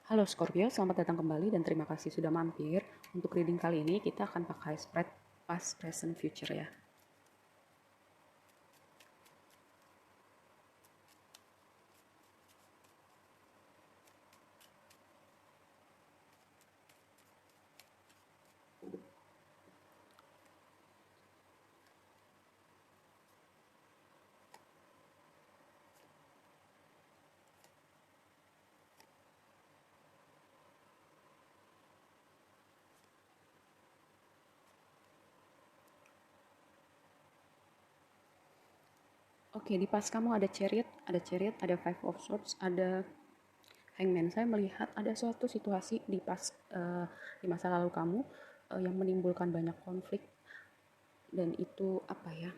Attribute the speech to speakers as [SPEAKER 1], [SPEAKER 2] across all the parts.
[SPEAKER 1] Halo Scorpio, selamat datang kembali dan terima kasih sudah mampir. Untuk reading kali ini kita akan pakai spread past, present, future ya. Oke, di pas kamu ada Five of Swords, ada Hangman. Saya melihat ada suatu situasi di masa lalu kamu yang menimbulkan banyak konflik, dan itu apa ya?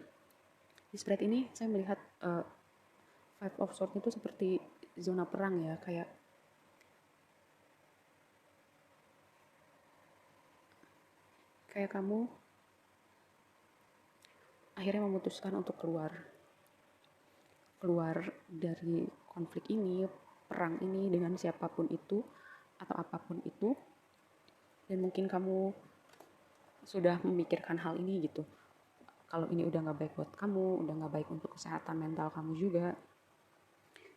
[SPEAKER 1] Di spread ini saya melihat Five of Swords itu seperti zona perang ya, kayak kamu akhirnya memutuskan untuk keluar dari konflik ini, perang ini dengan siapapun itu atau apapun itu, dan mungkin kamu sudah memikirkan hal ini gitu. Kalau ini udah nggak baik buat kamu, udah nggak baik untuk kesehatan mental kamu juga.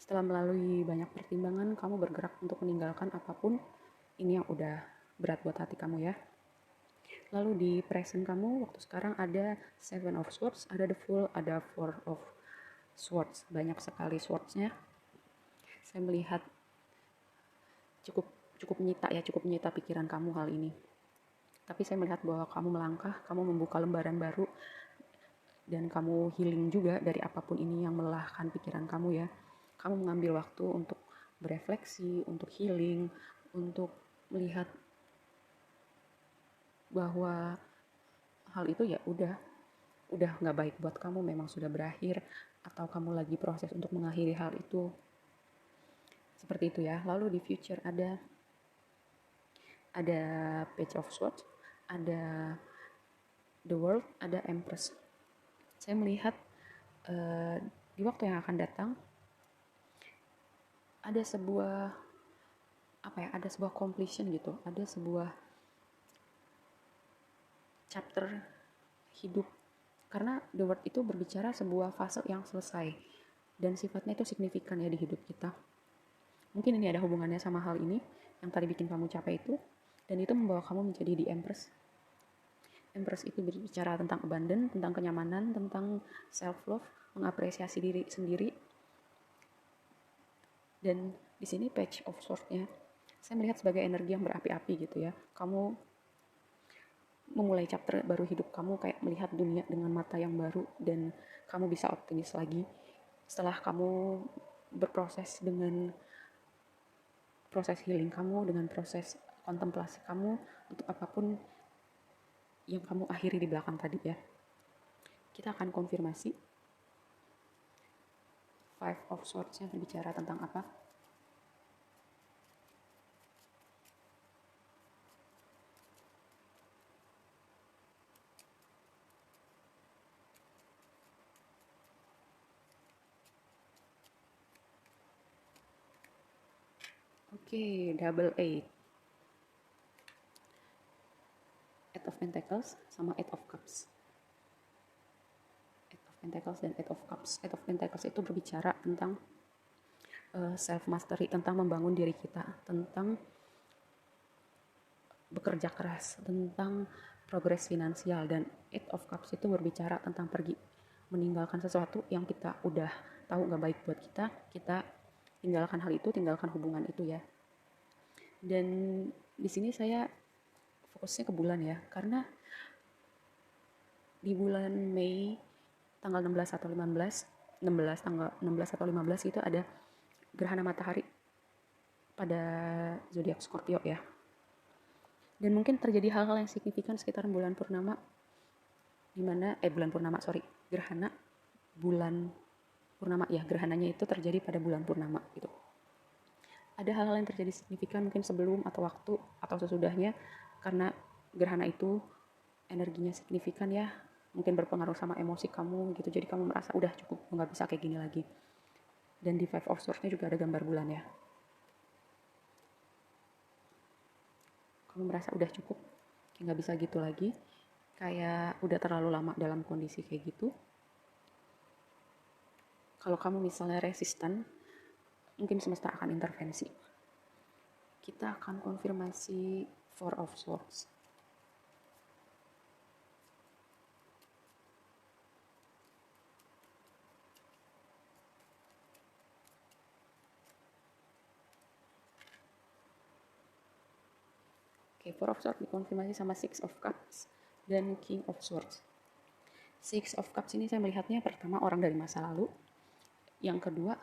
[SPEAKER 1] Setelah melalui banyak pertimbangan, kamu bergerak untuk meninggalkan apapun ini yang udah berat buat hati kamu ya. Lalu di present kamu, waktu sekarang ada Seven of Swords, ada The Fool, ada Four of Swords. Banyak sekali swords-nya. Saya melihat cukup cukup menyita pikiran kamu hal ini. Tapi saya melihat bahwa kamu melangkah, kamu membuka lembaran baru, dan kamu healing juga dari apapun ini yang melelahkan pikiran kamu ya. Kamu mengambil waktu untuk berefleksi, untuk healing, untuk melihat bahwa hal itu ya udah nggak baik buat kamu, memang sudah berakhir, atau kamu lagi proses untuk mengakhiri hal itu. Seperti itu ya. Lalu di future ada Page of Swords, ada The World, ada Empress. Saya melihat di waktu yang akan datang ada sebuah ada sebuah completion gitu, ada sebuah chapter hidup, karena The World itu berbicara sebuah fase yang selesai dan sifatnya itu signifikan ya di hidup kita. Mungkin ini ada hubungannya sama hal ini yang tadi bikin kamu capek itu, dan itu membawa kamu menjadi di Empress. Empress itu berbicara tentang abundance, tentang kenyamanan, tentang self love, mengapresiasi diri sendiri. Dan di sini Page of Swords-nya saya melihat sebagai energi yang berapi-api gitu ya. Kamu memulai chapter baru hidup kamu, kayak melihat dunia dengan mata yang baru, dan kamu bisa optimis lagi setelah kamu berproses dengan proses healing kamu, dengan proses kontemplasi kamu untuk apapun yang kamu akhiri di belakang tadi ya. Kita akan konfirmasi Five of Swords-nya berbicara tentang apa. Oke, double eight. Eight of Pentacles sama Eight of Cups. Eight of Pentacles dan Eight of Cups. Eight of Pentacles itu berbicara tentang self mastery, tentang membangun diri kita, tentang bekerja keras, tentang progres finansial. Dan Eight of Cups itu berbicara tentang pergi, meninggalkan sesuatu yang kita udah tahu gak baik buat kita, kita tinggalkan hal itu, tinggalkan hubungan itu ya. Dan di sini saya fokusnya ke bulan ya, karena di bulan Mei tanggal 16 atau 15, tanggal 16 atau 15 itu ada gerhana matahari pada zodiak Scorpio ya. Dan mungkin terjadi hal-hal yang signifikan sekitar bulan purnama, gerhana bulan purnama ya, gerhananya itu terjadi pada bulan purnama gitu. Ada hal-hal yang terjadi signifikan mungkin sebelum atau waktu atau sesudahnya, karena gerhana itu energinya signifikan ya, mungkin berpengaruh sama emosi kamu gitu, jadi kamu merasa udah cukup, nggak bisa kayak gini lagi. Dan di Five of Swords-nya juga ada gambar bulan ya. kamu merasa udah cukup, kayak nggak bisa gitu lagi, kayak udah terlalu lama dalam kondisi kayak gitu. Kalau kamu misalnya resisten, mungkin semesta akan intervensi. Kita akan konfirmasi Four of Swords. Oke, Four of Swords dikonfirmasi sama Six of Cups dan King of Swords. Six of Cups ini saya melihatnya pertama orang dari masa lalu, yang kedua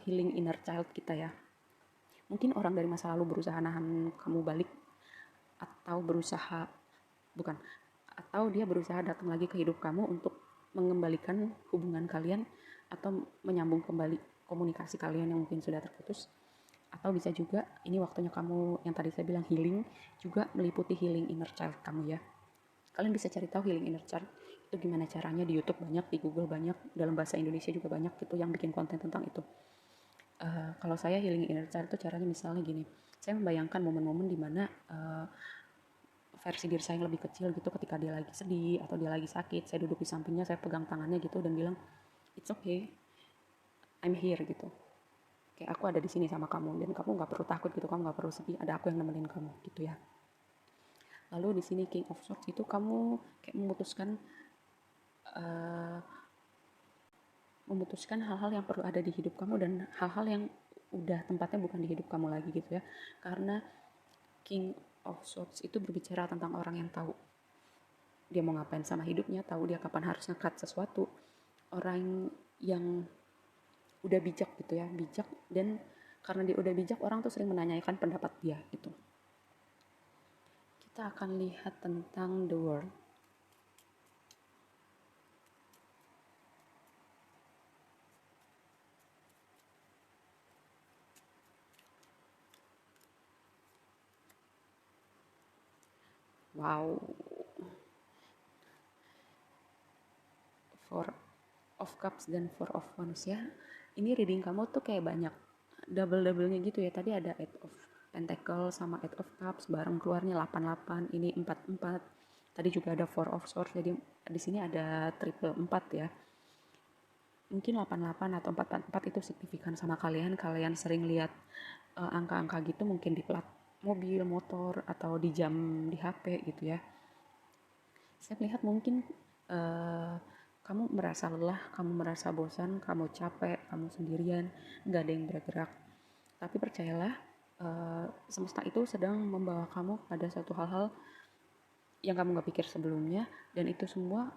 [SPEAKER 1] healing inner child kita ya. Mungkin orang dari masa lalu berusaha nahan kamu balik, atau dia berusaha datang lagi ke hidup kamu untuk mengembalikan hubungan kalian atau menyambung kembali komunikasi kalian yang mungkin sudah terputus. Atau bisa juga ini waktunya kamu, yang tadi saya bilang healing, juga meliputi healing inner child kamu ya. Kalian bisa cari tahu healing inner child itu gimana caranya di YouTube banyak, di Google banyak, dalam bahasa Indonesia juga banyak gitu yang bikin konten tentang itu. Kalau saya healing inner child itu caranya misalnya gini, saya membayangkan momen-momen dimana versi diri saya yang lebih kecil gitu, ketika dia lagi sedih atau dia lagi sakit, saya duduk di sampingnya, saya pegang tangannya gitu dan bilang, it's okay, I'm here gitu. Kayak aku ada di sini sama kamu dan kamu nggak perlu takut gitu, kamu nggak perlu sedih, ada aku yang nemenin kamu gitu ya. Lalu di sini King of Swords itu kamu kayak memutuskan hal-hal yang perlu ada di hidup kamu dan hal-hal yang udah tempatnya bukan di hidup kamu lagi gitu ya. Karena King of Swords itu berbicara tentang orang yang tahu dia mau ngapain sama hidupnya, tahu dia kapan harus nge-cut sesuatu, orang yang udah bijak gitu ya, bijak, dan karena dia udah bijak, orang tuh sering menanyakan pendapat dia gitu. Kita akan lihat tentang the world. Wow, Four of Cups dan Four of Wands ya. Ini reading kamu tuh kayak banyak double-doublenya gitu ya. Tadi ada Eight of Pentacle sama Eight of Cups, bareng keluarnya 88, ini 44. Tadi juga ada Four of Swords, jadi di sini ada triple 4 ya. Mungkin 88 atau 444 itu signifikan sama kalian. Kalian sering lihat angka-angka gitu mungkin di plat mobil, motor, atau di jam di HP gitu ya. Saya melihat mungkin kamu merasa lelah, kamu merasa bosan, kamu capek, kamu sendirian, nggak ada yang bergerak. Tapi percayalah, semesta itu sedang membawa kamu pada suatu hal-hal yang kamu nggak pikir sebelumnya, dan itu semua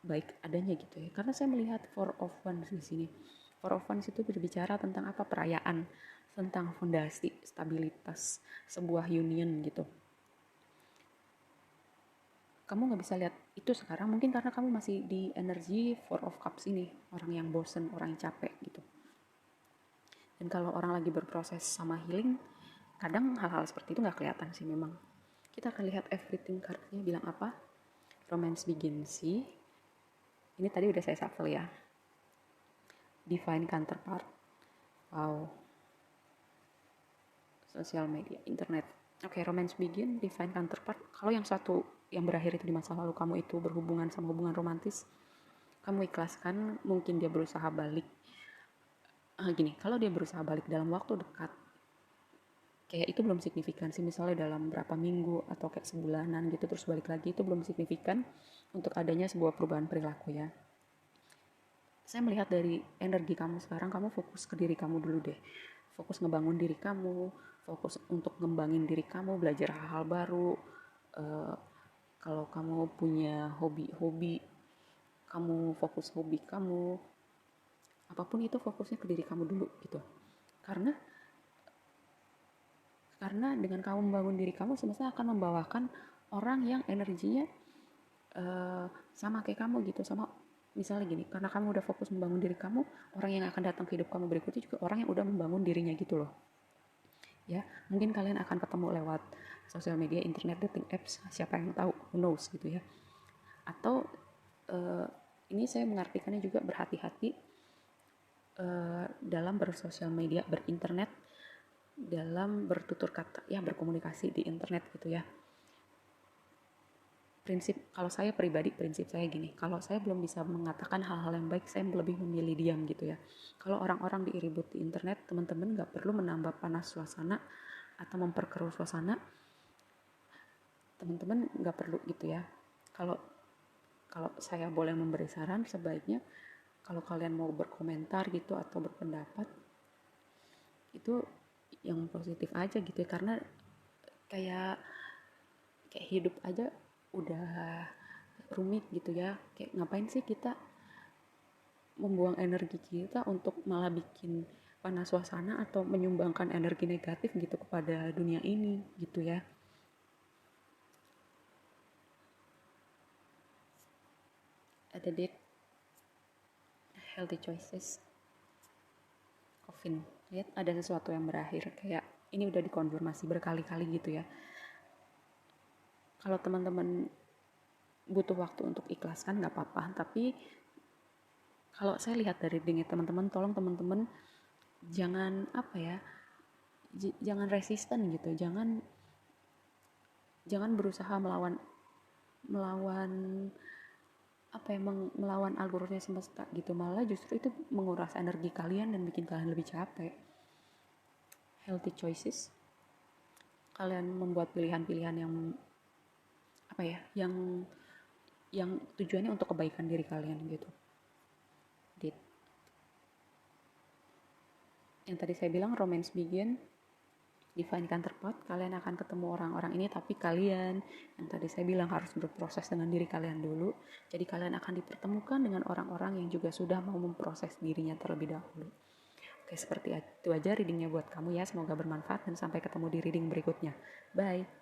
[SPEAKER 1] baik adanya gitu ya. Karena saya melihat Four of Wands di sini. Four of Wands itu berbicara tentang apa? Perayaan, tentang fondasi, stabilitas, sebuah union gitu. Kamu nggak bisa lihat itu sekarang mungkin karena kamu masih di energi Four of Cups ini, orang yang bosen, orang yang capek gitu. Dan kalau orang lagi berproses sama healing, kadang hal-hal seperti itu nggak kelihatan sih memang. Kita akan lihat everything card-nya bilang apa. Romance begins sih. Ini tadi udah saya shuffle ya. Divine counterpart. Wow. Sosial media, internet. Oke, romance begin, divine counterpart. Kalau yang satu yang berakhir itu di masa lalu kamu itu berhubungan sama hubungan romantis, kamu ikhlaskan, mungkin dia berusaha balik. Gini, kalau dia berusaha balik dalam waktu dekat, kayak itu belum signifikan sih, misalnya dalam berapa minggu atau kayak sebulanan gitu terus balik lagi, itu belum signifikan untuk adanya sebuah perubahan perilaku ya. Saya melihat dari energi kamu sekarang, kamu fokus ke diri kamu dulu deh. Fokus ngebangun diri kamu, fokus untuk ngembangin diri kamu, belajar hal-hal baru. Kalau kamu punya hobi-hobi, kamu fokus hobi kamu, apapun itu fokusnya ke diri kamu dulu gitu. Karena dengan kamu membangun diri kamu, semesta akan membawakan orang yang energinya sama kayak kamu gitu. Sama misalnya gini, karena kamu udah fokus membangun diri kamu, orang yang akan datang ke hidup kamu berikutnya juga orang yang udah membangun dirinya gitu loh ya. Mungkin kalian akan ketemu lewat sosial media, internet, dating apps, siapa yang tahu, who knows gitu ya. Atau ini saya mengartikannya juga berhati-hati dalam bersosial media, berinternet, dalam bertutur kata, ya berkomunikasi di internet gitu ya. Kalau saya pribadi, prinsip saya gini, kalau saya belum bisa mengatakan hal-hal yang baik, saya lebih memilih diam gitu ya. Kalau orang-orang diiribut di internet, teman-teman gak perlu menambah panas suasana atau memperkeruh suasana, teman-teman gak perlu gitu ya. Kalau kalau saya boleh memberi saran, sebaiknya kalau kalian mau berkomentar gitu atau berpendapat, itu yang positif aja gitu ya, karena kayak kayak hidup aja udah rumit gitu ya. Kayak ngapain sih kita membuang energi kita untuk malah bikin panas suasana atau menyumbangkan energi negatif gitu kepada dunia ini gitu ya. Ada date healthy choices. Kevin, lihat ada sesuatu yang berakhir, kayak ini udah dikonfirmasi berkali-kali gitu ya. Kalau teman-teman butuh waktu untuk ikhlaskan nggak apa-apa, tapi kalau saya lihat dari dingin teman-teman, tolong teman-teman jangan apa ya, jangan resisten gitu, jangan berusaha melawan melawan apa ya, melawan algoritma semesta gitu, malah justru itu menguras energi kalian dan bikin kalian lebih capek. Healthy choices, kalian membuat pilihan-pilihan yang apa ya, yang tujuannya untuk kebaikan diri kalian gitu. Yang tadi saya bilang, romance begin, divine counterpart, kalian akan ketemu orang-orang ini, tapi kalian yang tadi saya bilang harus berproses dengan diri kalian dulu. Jadi kalian akan dipertemukan dengan orang-orang yang juga sudah mau memproses dirinya terlebih dahulu. Oke, seperti itu aja readingnya buat kamu ya, semoga bermanfaat dan sampai ketemu di reading berikutnya. Bye.